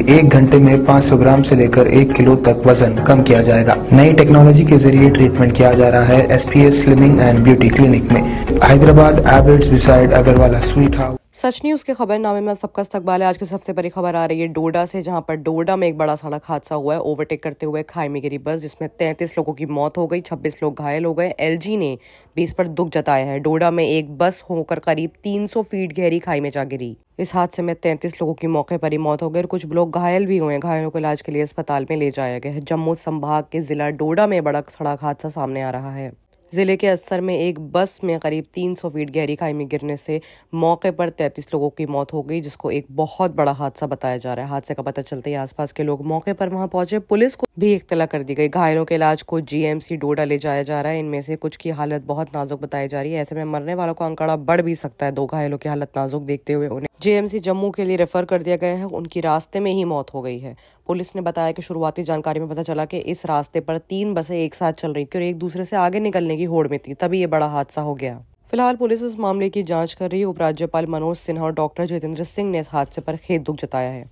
1 घंटे में 500 ग्राम से लेकर 1 किलो तक वजन कम किया जाएगा। नई टेक्नोलॉजी के जरिए ट्रीटमेंट किया जा रहा है SPS slimming and beauty clinic में, Hyderabad Abids beside Agrawala sweet house. Sach news के खबरनामे में सबका इस्तकबाल है। आज की सबसे बड़ी खबर आ रही है डोडा से, जहां पर डोडा में एक बड़ा सड़क हादसा हुआ है। ओवरटेक करते हुए खाई में गिरी बस, जिसमें 33 लोगों की मौत हो गई, 26 लोग घायल हो गए। एलजी ने भी इस पर दुख जताया है। डोडा में एक बस होकर करीब 300 फीट गहरी खाई में जा गिरी। इस हादसे में 33 लोगों की मौके पर ही मौत हो गई और कुछ लोग घायल भी हुए। घायलों को इलाज के लिए अस्पताल में ले जाया गया है। जम्मू संभाग के जिला डोडा में बड़ा सड़क हादसा सामने आ रहा है। जिले के अस्सर में एक बस में करीब 300 फीट गहरी खाई में गिरने से मौके पर 33 लोगों की मौत हो गई, जिसको एक बहुत बड़ा हादसा बताया जा रहा है। हादसे का पता चलते ही आसपास के लोग मौके पर वहां पहुंचे। पुलिस को भी इत्तला कर दी गई। घायलों के इलाज को जीएमसी डोडा ले जाया जा रहा है। इनमें से कुछ की हालत बहुत नाजुक बताई जा रही है। ऐसे में मरने वालों का आंकड़ा बढ़ भी सकता है। 2 घायलों की हालत नाजुक देखते हुए उन्हें जीएमसी जम्मू के लिए रेफर कर दिया गया है। उनकी रास्ते में ही मौत हो गई है। पुलिस ने बताया कि शुरुआती जानकारी में पता चला कि इस रास्ते पर 3 बसें एक साथ चल रही थी और एक दूसरे से आगे निकलने की होड़ में थी, तभी ये बड़ा हादसा हो गया। फिलहाल पुलिस इस मामले की जांच कर रही है। उपराज्यपाल मनोज सिन्हा और डॉक्टर जितेंद्र सिंह ने इस हादसे पर खेद दुख जताया है।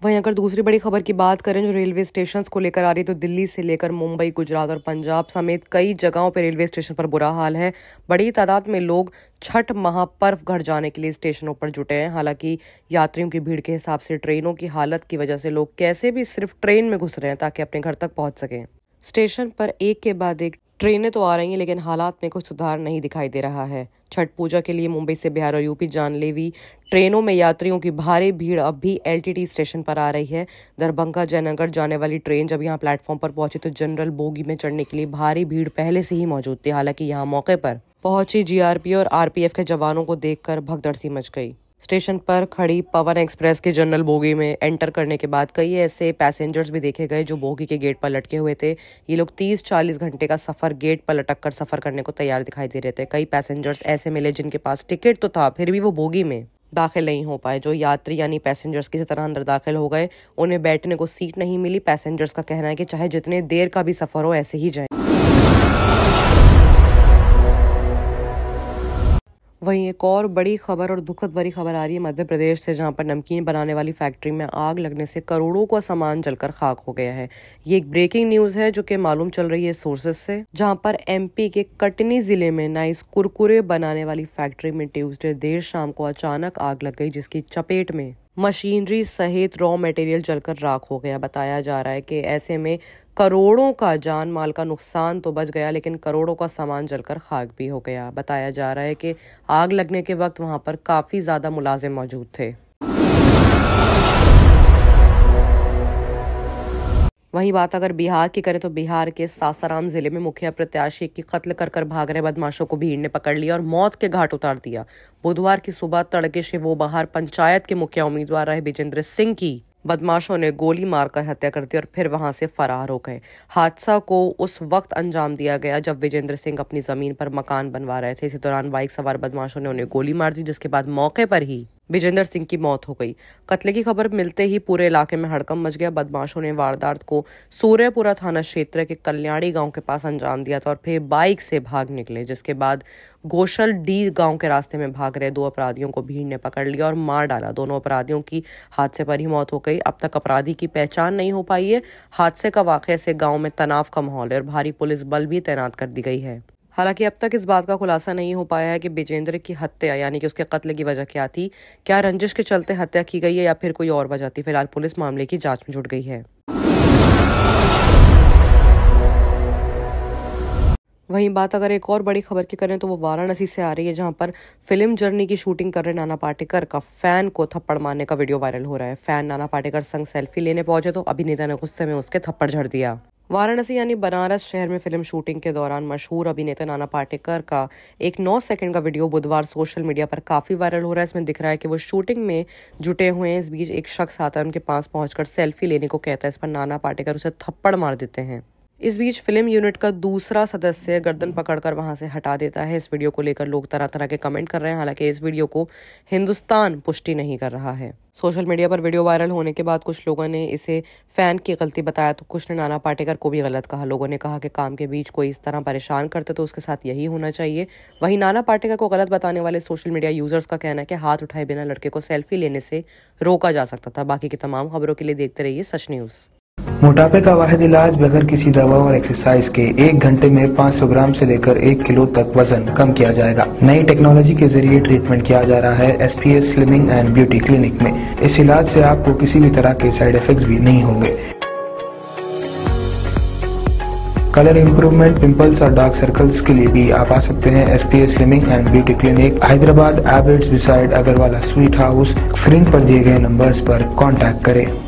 वहीं अगर दूसरी बड़ी खबर की बात करें जो रेलवे स्टेशन को लेकर आ रही है, तो दिल्ली से लेकर मुंबई, गुजरात और पंजाब समेत कई जगहों पर रेलवे स्टेशन पर बुरा हाल है। बड़ी तादाद में लोग छठ महापर्व घर जाने के लिए स्टेशनों पर जुटे हैं। हालांकि यात्रियों की भीड़ के हिसाब से ट्रेनों की हालत की वजह से लोग कैसे भी सिर्फ ट्रेन में घुस रहे हैं ताकि अपने घर तक पहुंच सकें। स्टेशन पर एक के बाद एक ट्रेनें तो आ रही हैं, लेकिन हालात में कुछ सुधार नहीं दिखाई दे रहा है। छठ पूजा के लिए मुंबई से बिहार और यूपी जानलेवी ट्रेनों में यात्रियों की भारी भीड़ अब भी एलटीटी स्टेशन पर आ रही है। दरभंगा जयनगर जाने वाली ट्रेन जब यहां प्लेटफॉर्म पर पहुंची तो जनरल बोगी में चढ़ने के लिए भारी भीड़ पहले से ही मौजूद थी। हालांकि यहां मौके पर पहुंची जीआरपी और आरपीएफ के जवानों को देखकर भगदड़ सी मच गई। स्टेशन पर खड़ी पवन एक्सप्रेस के जनरल बोगी में एंटर करने के बाद कई ऐसे पैसेंजर्स भी देखे गए जो बोगी के गेट पर लटके हुए थे। ये लोग 30-40 घंटे का सफर गेट पर लटक कर सफर करने को तैयार दिखाई दे रहे थे। कई पैसेंजर्स ऐसे मिले जिनके पास टिकट तो था, फिर भी वो बोगी में दाखिल नहीं हो पाए। जो यात्री यानी पैसेंजर्स किसी तरह अंदर दाखिल हो गए, उन्हें बैठने को सीट नहीं मिली। पैसेंजर्स का कहना है कि चाहे जितने देर का भी सफर हो ऐसे ही जाए। वहीं एक और बड़ी खबर और दुखद भरी खबर आ रही है मध्य प्रदेश से, जहां पर नमकीन बनाने वाली फैक्ट्री में आग लगने से करोड़ों का सामान जलकर खाक हो गया है। ये एक ब्रेकिंग न्यूज है जो कि मालूम चल रही है सोर्सेस से, जहां पर एमपी के कटनी जिले में नाइस कुरकुरे बनाने वाली फैक्ट्री में ट्यूसडे देर शाम को अचानक आग लग गई, जिसकी चपेट में मशीनरी सहित रॉ मटेरियल जलकर राख हो गया। बताया जा रहा है कि ऐसे में करोड़ों का जान माल का नुकसान तो बच गया, लेकिन करोड़ों का सामान जलकर खाक भी हो गया। बताया जा रहा है कि आग लगने के वक्त वहां पर काफी ज्यादा मुलाजिम मौजूद थे। वहीं बात अगर बिहार की करें तो बिहार के सासाराम जिले में मुखिया प्रत्याशी की कत्ल कर भाग रहे बदमाशों को भीड़ ने पकड़ लिया और मौत के घाट उतार दिया। बुधवार की सुबह तड़के से वो बाहर पंचायत के मुखिया उम्मीदवार रहे विजेंद्र सिंह की बदमाशों ने गोली मारकर हत्या कर दी और फिर वहां से फरार हो गए। हादसा को उस वक्त अंजाम दिया गया जब विजेंद्र सिंह अपनी जमीन पर मकान बनवा रहे थे। इसी दौरान बाइक सवार बदमाशों ने उन्हें गोली मार दी, जिसके बाद मौके पर ही विजेंद्र सिंह की मौत हो गई। कत्ले की खबर मिलते ही पूरे इलाके में हड़कंप मच गया। बदमाशों ने वारदात को सूर्यपुरा थाना क्षेत्र के कल्याणी गांव के पास अंजाम दिया था और फिर बाइक से भाग निकले, जिसके बाद गोशल डी गांव के रास्ते में भाग रहे 2 अपराधियों को भीड़ ने पकड़ लिया और मार डाला। दोनों अपराधियों की हादसे पर ही मौत हो गई। अब तक अपराधी की पहचान नहीं हो पाई है। हादसे का वाकये से गाँव में तनाव का माहौल है और भारी पुलिस बल भी तैनात कर दी गई है। हालांकि अब तक इस बात का खुलासा नहीं हो पाया है कि विजेंद्र की हत्या यानी कि उसके कत्ल की वजह क्या थी। क्या रंजिश के चलते हत्या की गई है या फिर कोई और वजह थी। फिलहाल पुलिस मामले की जांच में जुट गई है। वहीं बात अगर एक और बड़ी खबर की करें तो वो वाराणसी से आ रही है, जहां पर फिल्म जर्नी की शूटिंग कर रहे नाना पाटेकर का फैन को थप्पड़ मारने का वीडियो वायरल हो रहा है। फैन नाना पाटेकर संग सेल्फी लेने पहुंचे तो अभिनेता ने गुस्से में उसके थप्पड़ झड़ दिया। वाराणसी यानी बनारस शहर में फिल्म शूटिंग के दौरान मशहूर अभिनेता नाना पाटेकर का एक 9 सेकंड का वीडियो बुधवार सोशल मीडिया पर काफी वायरल हो रहा है। इसमें दिख रहा है कि वो शूटिंग में जुटे हुए हैं। इस बीच एक शख्स आता है, उनके पास पहुंचकर सेल्फी लेने को कहता है। इस पर नाना पाटेकर उसे थप्पड़ मार देते हैं। इस बीच फिल्म यूनिट का दूसरा सदस्य गर्दन पकड़कर वहां से हटा देता है। इस वीडियो को लेकर लोग तरह तरह के कमेंट कर रहे हैं। हालांकि इस वीडियो को हिंदुस्तान पुष्टि नहीं कर रहा है। सोशल मीडिया पर वीडियो वायरल होने के बाद कुछ लोगों ने इसे फैन की गलती बताया तो कुछ ने नाना पाटेकर को भी गलत कहा। लोगों ने कहा कि काम के बीच कोई इस तरह परेशान करते तो उसके साथ यही होना चाहिए। वहीं नाना पाटेकर को गलत बताने वाले सोशल मीडिया यूजर्स का कहना है कि हाथ उठाए बिना लड़के को सेल्फी लेने से रोका जा सकता था। बाकी की तमाम खबरों के लिए देखते रहिए सच न्यूज। मोटापे का वाहिद इलाज बगैर किसी दवा और एक्सरसाइज के 1 घंटे में 500 ग्राम से लेकर 1 किलो तक वजन कम किया जाएगा। नई टेक्नोलॉजी के जरिए ट्रीटमेंट किया जा रहा है SPS slimming and beauty clinic में। इस इलाज से आपको किसी भी तरह के साइड इफेक्ट्स भी नहीं होंगे। कलर इंप्रूवमेंट, पिंपल्स और डार्क सर्कल्स के लिए भी आप आ सकते हैं SPS slimming and beauty clinic, Hyderabad, Abids beside Agarwala sweet house. Screen पर दिए गए नंबर्स पर कांटेक्ट करें।